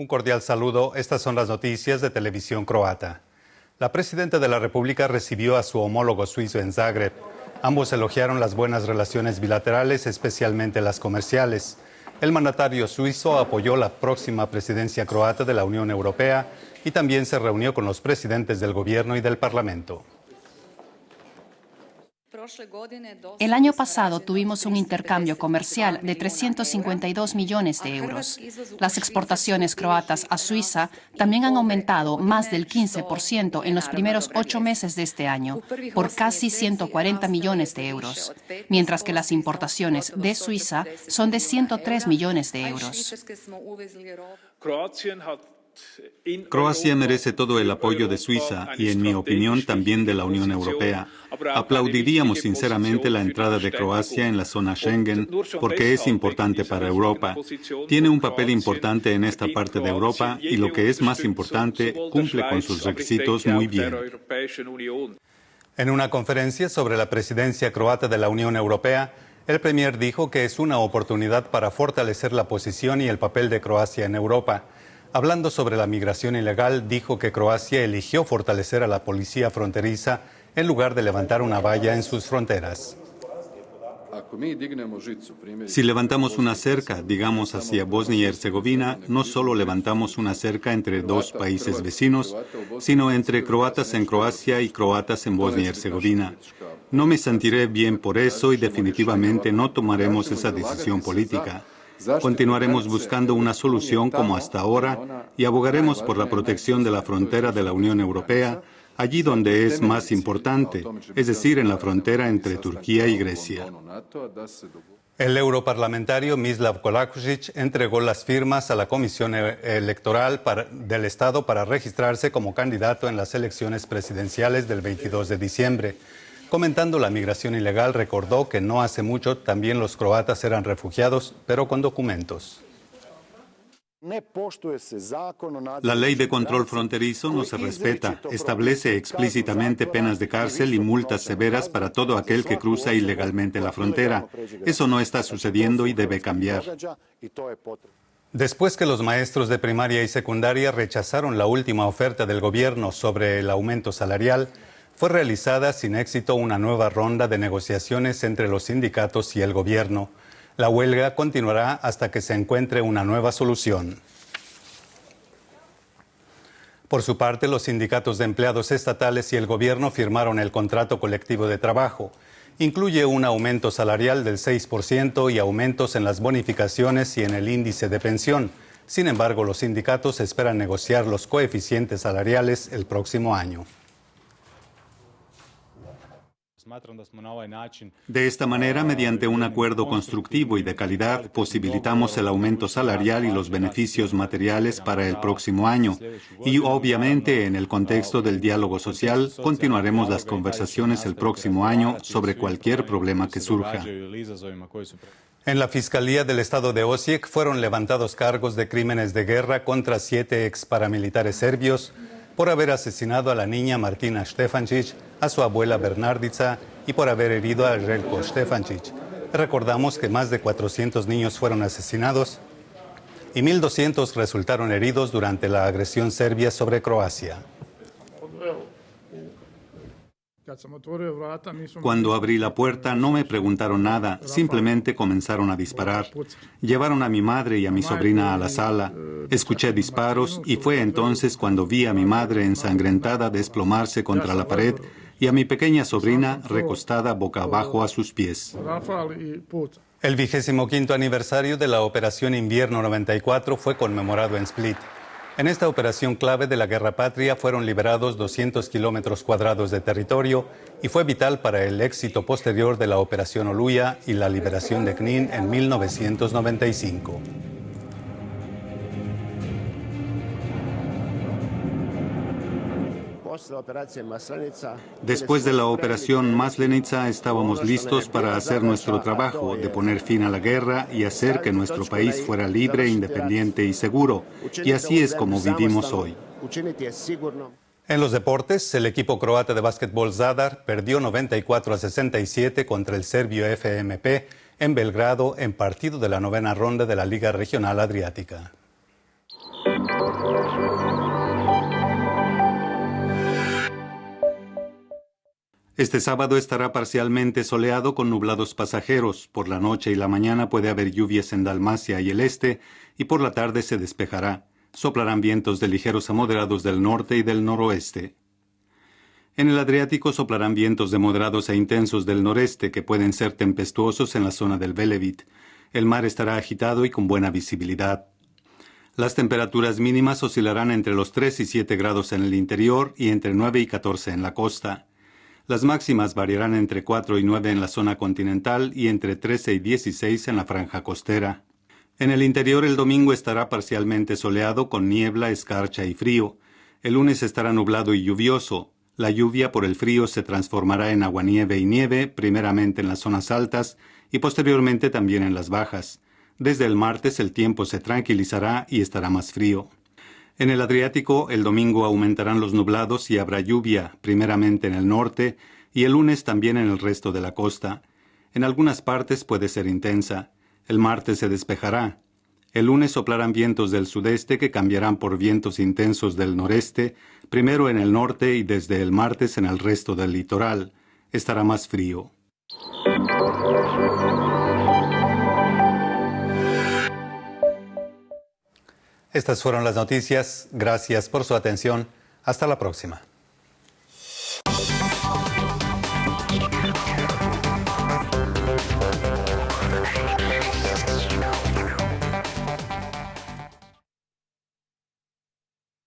cordial saludo. Estas son las noticias de Televisión Croata. La presidenta de la República recibió a su homólogo suizo en Zagreb. Ambos elogiaron las buenas relaciones bilaterales, especialmente las comerciales. El mandatario suizo apoyó la próxima presidencia croata de la Unión Europea y también se reunió con los presidentes del gobierno y del Parlamento. El año pasado tuvimos un intercambio comercial de 352 millones de euros. Las exportaciones croatas a Suiza también han aumentado más del 15% en los primeros 8 meses de este año, por casi 140 millones de euros, mientras que las importaciones de Suiza son de 103 millones de euros. Croacia merece todo el apoyo de Suiza y, en mi opinión, también de la Unión Europea. Aplaudiríamos sinceramente la entrada de Croacia en la zona Schengen porque es importante para Europa. Tiene un papel importante en esta parte de Europa y, lo que es más importante, cumple con sus requisitos muy bien. En una conferencia sobre la presidencia croata de la Unión Europea, el premier dijo que es una oportunidad para fortalecer la posición y el papel de Croacia en Europa. Hablando sobre la migración ilegal, dijo que Croacia eligió fortalecer a la policía fronteriza en lugar de levantar una valla en sus fronteras. Si levantamos una cerca, digamos hacia Bosnia y Herzegovina, no solo levantamos una cerca entre dos países vecinos, sino entre croatas en Croacia y croatas en Bosnia y Herzegovina. No me sentiré bien por eso y definitivamente no tomaremos esa decisión política. Continuaremos buscando una solución como hasta ahora y abogaremos por la protección de la frontera de la Unión Europea, allí donde es más importante, es decir, en la frontera entre Turquía y Grecia. El europarlamentario Mislav Kolakušić entregó las firmas a la Comisión Electoral del Estado para registrarse como candidato en las elecciones presidenciales del 22 de diciembre. Comentando la migración ilegal, recordó que no hace mucho también los croatas eran refugiados, pero con documentos. La ley de control fronterizo no se respeta. Establece explícitamente penas de cárcel y multas severas para todo aquel que cruza ilegalmente la frontera. Eso no está sucediendo y debe cambiar. Después que los maestros de primaria y secundaria rechazaron la última oferta del gobierno sobre el aumento salarial, fue realizada sin éxito una nueva ronda de negociaciones entre los sindicatos y el gobierno. La huelga continuará hasta que se encuentre una nueva solución. Por su parte, los sindicatos de empleados estatales y el gobierno firmaron el contrato colectivo de trabajo. Incluye un aumento salarial del 6% y aumentos en las bonificaciones y en el índice de pensión. Sin embargo, los sindicatos esperan negociar los coeficientes salariales el próximo año. De esta manera, mediante un acuerdo constructivo y de calidad, posibilitamos el aumento salarial y los beneficios materiales para el próximo año. Y, obviamente, en el contexto del diálogo social, continuaremos las conversaciones el próximo año sobre cualquier problema que surja. En la Fiscalía del Estado de Osijek fueron levantados cargos de crímenes de guerra contra 7 ex paramilitares serbios por haber asesinado a la niña Martina Štefančić, a su abuela Bernardica y por haber herido a Željko Štefančić. Recordamos que más de 400 niños fueron asesinados y 1.200 resultaron heridos durante la agresión serbia sobre Croacia. Cuando abrí la puerta no me preguntaron nada, simplemente comenzaron a disparar. Llevaron a mi madre y a mi sobrina a la sala. Escuché disparos y fue entonces cuando vi a mi madre ensangrentada desplomarse contra la pared y a mi pequeña sobrina recostada boca abajo a sus pies. El 25º aniversario de la Operación Invierno 94 fue conmemorado en Split. En esta operación clave de la Guerra Patria fueron liberados 200 kilómetros cuadrados de territorio y fue vital para el éxito posterior de la Operación Oluja y la liberación de Knin en 1995. Después de la operación Maslenica estábamos listos para hacer nuestro trabajo, de poner fin a la guerra y hacer que nuestro país fuera libre, independiente y seguro. Y así es como vivimos hoy. En los deportes, el equipo croata de básquetbol Zadar perdió 94-67 contra el serbio FMP en Belgrado en partido de la 9ª ronda de la Liga Regional Adriática. Este sábado estará parcialmente soleado con nublados pasajeros. Por la noche y la mañana puede haber lluvias en Dalmacia y el este, y por la tarde se despejará. Soplarán vientos de ligeros a moderados del norte y del noroeste. En el Adriático soplarán vientos de moderados a intensos del noreste que pueden ser tempestuosos en la zona del Velebit. El mar estará agitado y con buena visibilidad. Las temperaturas mínimas oscilarán entre los 3 y 7 grados en el interior y entre 9 y 14 en la costa. Las máximas variarán entre 4 y 9 en la zona continental y entre 13 y 16 en la franja costera. En el interior el domingo estará parcialmente soleado con niebla, escarcha y frío. El lunes estará nublado y lluvioso. La lluvia por el frío se transformará en aguanieve y nieve, primeramente en las zonas altas y posteriormente también en las bajas. Desde el martes el tiempo se tranquilizará y estará más frío. En el Adriático, el domingo aumentarán los nublados y habrá lluvia, primeramente en el norte, y el lunes también en el resto de la costa. En algunas partes puede ser intensa. El martes se despejará. El lunes soplarán vientos del sudeste que cambiarán por vientos intensos del noreste, primero en el norte y desde el martes en el resto del litoral. Estará más frío. Estas fueron las noticias. Gracias por su atención. Hasta la próxima.